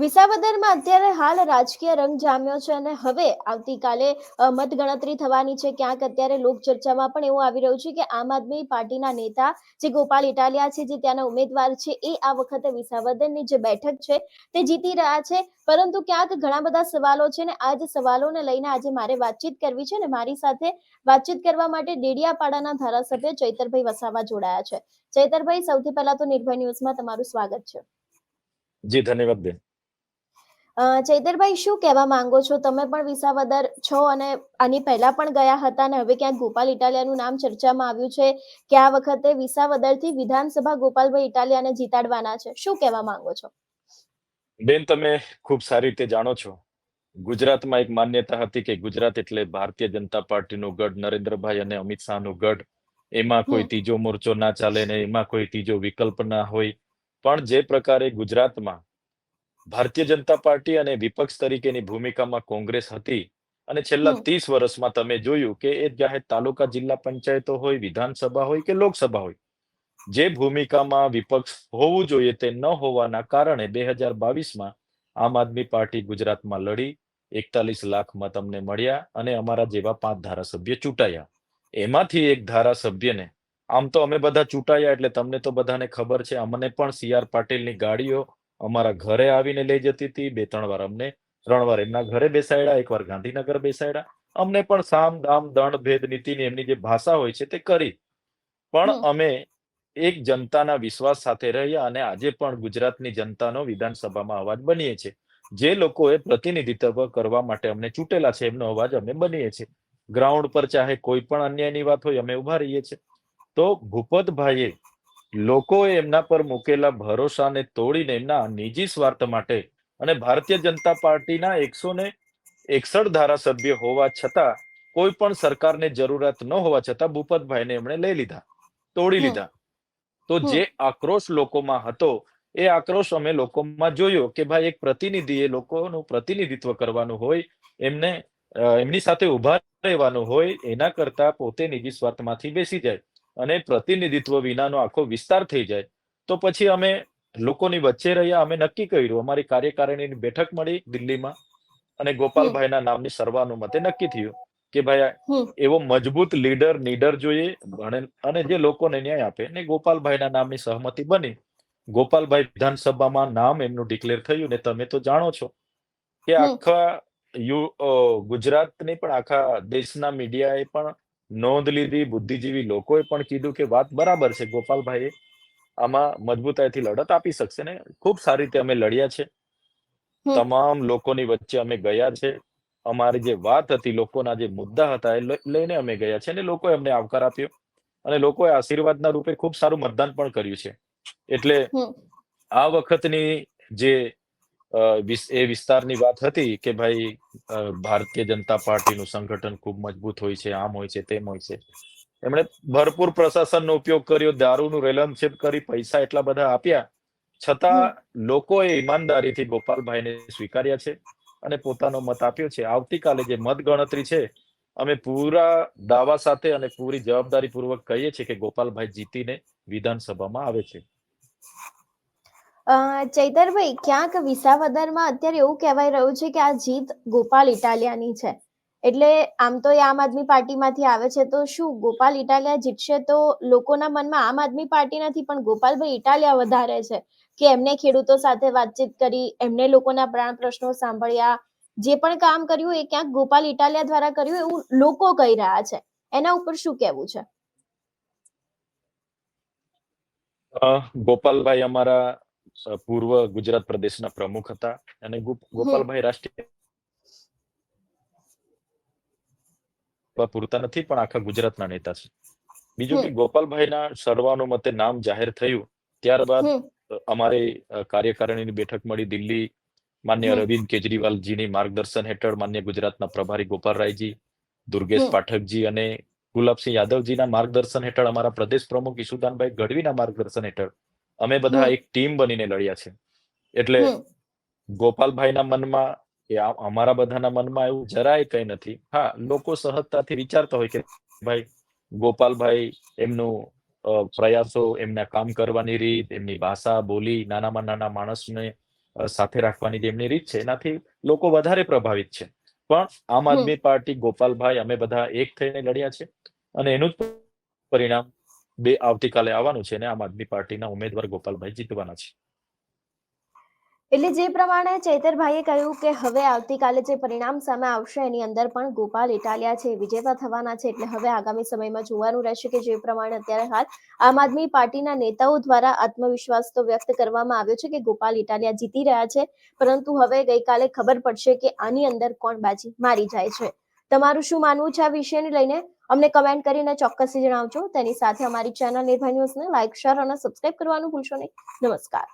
વિસાવદરમાં અત્યારે હાલ રાજકીય રંગ જામ્યો છે અને હવે આવતીકાલે મતગણતરી થવાની છે. ક્યાંક અત્યારે લોકચર્ચામાં પણ એવું આવી રહ્યું છે કે આમ આદમી પાર્ટીના નેતા જે ગોપાલ ઇટાલિયા છે, જે ત્યાંના ઉમેદવાર છે, એ આ વખતે વિસાવદરની જે બેઠક છે તે જીતી રહ્યા છે. પરંતુ ક્યાંક ઘણા બધા સવાલો છે ને આ જ સવાલોને લઈને આજે મારે વાતચીત કરવી છે ને મારી સાથે વાતચીત કરવા માટે ડેડિયાપાડાના ધારાસભ્ય ચૈતરભાઈ વસાવા જોડાયા છે. ચૈતરભાઈ, સૌથી પહેલા તો નિર્ભય ન્યૂઝમાં તમારું સ્વાગત છે. જી ધન્યવાદ બેન. ચૈતરભાઈ, શું કહેવા માંગો છો? તમે પણ વિસાવદર છો અને આની પહેલા પણ ગયા હતા અને હવે ક્યાંક ગોપાલ ઇટાલિયાનું નામ ચર્ચામાં આવ્યું છે કે આ વખતે વિસાવદરથી વિધાનસભા ગોપાલભાઈ ઇટાલિયાને જીતાડવાના છે. શું કહેવા માંગો છો? બેન, તમે ખૂબ સારી રીતે જાણો છો, ગુજરાતમાં એક માન્યતા હતી કે ગુજરાત એટલે ભારતીય જનતા પાર્ટીનું ગઢ, નરેન્દ્રભાઈ અને અમિત શાહનું ગઢ. એમાં કોઈ ત્રીજો મોરચો ના ચાલે ને એમાં કોઈ ત્રીજો વિકલ્પ ના હોય. પણ જે પ્રકારે ગુજરાતમાં ભારતીય જનતા પાર્ટી અને વિપક્ષ તરીકેની ભૂમિકામાં કોંગ્રેસ હતી અને છેલ્લા 30 વર્ષમાં તમે જોયું કે એ ચાહે તાલુકા જિલ્લા પંચાયતો હોય, વિધાનસભા હોય કે લોકસભા હોય, જે ભૂમિકામાં વિપક્ષ હોવું જોઈએ તે ન હોવાના કારણે 2022માં આમ આદમી પાર્ટી ગુજરાતમાં લડી 41 લાખ મત અમને મળ્યા અને અમારા જેવા 5 ધારાસભ્ય ચૂંટાયા. એમાંથી એક ધારાસભ્યને, આમ તો અમે બધા ચૂંટાયા એટલે તમને તો બધાને ખબર છે, અમને પણ CR પાટીલની ગાડીઓ અમારા ઘરે આવીને લઈ જતી હતી. 2-3 વાર અમને 3 વાર એમના ઘરે બેસાડ્યા, 1 વાર ગાંધીનગર બેસાડ્યા. અમને પણ સામ દામ દંડ ભેદ નીતિની એમની જે ભાષા હોય છે તે કરી. પણ અમે એક જનતાના વિશ્વાસ સાથે રહ્યા અને આજે પણ ગુજરાતની જનતાનો વિધાનસભામાં અવાજ બનીએ છીએ. જે લોકોએ પ્રતિનિધિત્વ કરવા માટે અમને ચૂંટેલા છે એમનો અવાજ અમે બનીએ છીએ. ગ્રાઉન્ડ પર ચાહે કોઈ પણ અન્યાયની વાત હોય અમે ઉભા રહીએ છીએ. તો ભૂપતભાઈએ લોકોએ એમના પર મૂકેલા ભરોસાને તોડીને એમના નિજી સ્વાર્થ માટે અને ભારતીય જનતા પાર્ટીના 161 ધારાસભ્ય હોવા છતાં, કોઈ પણ સરકારને જરૂરત ન હોવા છતાં ભૂપતભાઈને એમણે લઈ લીધા, તોડી લીધા. તો જે આક્રોશ લોકોમાં હતો એ આક્રોશ અમે લોકોમાં જોયો કે ભાઈ એક પ્રતિનિધિએ લોકોનું પ્રતિનિધિત્વ કરવાનું હોય, એમની સાથે ઉભા રહેવાનું હોય, એના કરતા પોતે નિજી સ્વાર્થમાંથી બેસી જાય અને પ્રતિનિધિત્વ વિનાનો આખો વિસ્તાર થઈ જાય. તો પછી અમે લોકોની વચ્ચે રહ્યા. અમે નક્કી કર્યું, અમારી કાર્યકારિણીની બેઠક મળી દિલ્હીમાં અને ગોપાલભાઈના નામની સર્વાનુમતે નક્કી થયું કે ભાઈ એવો મજબૂત નીડર જોઈએ અને જે લોકોને ન્યાય આપે. ને ગોપાલભાઈના નામની સહમતિ બની. ગોપાલભાઈ વિધાનસભામાં નામ એમનું ડિક્લેર થયું ને તમે તો જાણો છો કે આખા ગુજરાતની પણ આખા દેશના મીડિયાએ પણ નોંધ લીધી, બુદ્ધિજીવી લોકોએ પણ કીધું કે વાત બરાબર છે, ગોપાલભાઈએ આમાં મજબૂતાઈથી લડત આપી શકશે ને ખૂબ સારી રીતે અમે લડ્યા છે. તમામ લોકોની વચ્ચે અમે ગયા છે. અમારી જે વાત હતી, લોકોના જે મુદ્દા હતા એ લઈને અમે ગયા છે અને લોકોએ અમને આવકાર આપ્યો અને લોકોએ આશીર્વાદના રૂપે ખૂબ સારું મતદાન પણ કર્યું છે. એટલે આ વખતની જે એ વિસ્તારની વાત હતી કે ભાઈ ભારતીય જનતા પાર્ટીનું સંગઠન ખૂબ મજબૂત હોય છે, આમ હોય છે, તેમ હોય છે. એમણે ભરપૂર પ્રશાસનનો ઉપયોગ કર્યો, દારૂનું રેલમછેપ કરી, પૈસા એટલા બધા આપ્યા છતાં લોકોએ ઈમાનદારીથી ગોપાલભાઈને સ્વીકાર્યા છે અને પોતાનો મત આપ્યો છે. આવતીકાલે જે મતગણતરી છે, અમે પૂરા દાવા સાથે અને પૂરી જવાબદારીપૂર્વક કહીએ છીએ કે ગોપાલભાઈ જીતીને વિધાનસભામાં આવે છે. ચૈતરભાઈ, ક્યાંક વિસાવદરમાં અત્યારે એવું કહેવાય રહ્યું છે કે આ જીત ગોપાલ ઇટાલિયાની છે. એટલે આમ તો એ આમ આદમી પાર્ટીમાંથી આવે છે, તો શું ગોપાલ ઇટાલિયા જીતશે તો લોકોના મનમાં આમ આદમી પાર્ટી નથી પણ ગોપાલભાઈ ઇટાલિયા વધારે છે કે એમને ખેડૂતો સાથે વાતચીત કરી, એમને લોકોના પ્રાણ પ્રશ્નો સાંભળ્યા, જે પણ કામ કર્યું એ ક્યાંક ગોપાલ ઇટાલિયા દ્વારા કર્યું એવું લોકો કહી રહ્યા છે. એના ઉપર શું કહેવું છે? ગોપાલભાઈ અમારા પૂર્વ ગુજરાત પ્રદેશના પ્રમુખ હતા અને ગોપાલભાઈ રાષ્ટ્રીય પૂરતા નથી પણ આખા ગુજરાતના નેતા છે. બીજું કે ગોપાલભાઈના સર્વાનુમતે નામ જાહેર થયું ત્યારબાદ અમારી કાર્યકારિણીની બેઠક મળી દિલ્હી. માન્ય અરવિંદ કેજરીવાલજીની માર્ગદર્શન હેઠળ માન્ય ગુજરાતના પ્રભારી ગોપાલરાયજી, દુર્ગેશ પાઠકજી અને ગુલાબસિંહ યાદવજીના માર્ગદર્શન હેઠળ અમારા પ્રદેશ પ્રમુખ ઈશુદાનભાઈ ગઢવીના માર્ગદર્શન હેઠળ અમે બધા એક ટીમ બનીને લડ્યા છે. એટલે ગોપાલભાઈના મનમાં કે અમારા બધાના મનમાં એવું જરાય કંઈ નથી. હા, લોકો સહજતાથી વિચારતા હોય કે ભાઈ ગોપાલભાઈ એમનું પ્રયાસો, એમના કામ કરવાની રીત, એમની ભાષા બોલી નાનામાં નાના માણસને સાથે રાખવાની જે એમની રીત છે એનાથી લોકો વધારે પ્રભાવિત છે. પણ આમ હમ આદમી પાર્ટી, ગોપાલભાઈ અમે બધા એક થઈને લડ્યા છે અને એનું જ પરિણામ આવતીકાલે આવવાનું છે અને આમ આદમી પાર્ટીના ઉમેદવાર ગોપાલભાઈ જીતવાના છે. એટલે જે પ્રમાણે ચૈતરભાઈએ કહ્યું કે હવે આવતીકાલે જે પરિણામ સામે આવશે એની અંદર પણ ગોપાલ ઇટાલિયા છે વિજેતા થવાના છે. એટલે હવે આગામી સમયમાં જોવાનું રહેશે કે જે પ્રમાણે અત્યારે હાલ આમ આદમી પાર્ટીના નેતાઓ દ્વારા આત્મવિશ્વાસ તો વ્યક્ત કરવામાં આવ્યો છે કે ગોપાલ ઇટાલિયા જીતી રહ્યા છે, પરંતુ હવે ગઈકાલે ખબર પડશે કે આની અંદર કોણ બાજી મારી જાય છે. તમારું શું માનવું છે આ વિષયને લઈને? અમને કમેન્ટ કરીને ચોક્કસથી જણાવજો. તેની સાથે અમારી ચેનલ નિર્ભય ન્યૂઝને લાઇક, શેર અને સબસ્ક્રાઇબ કરવાનું ભૂલશો નહીં. નમસ્કાર.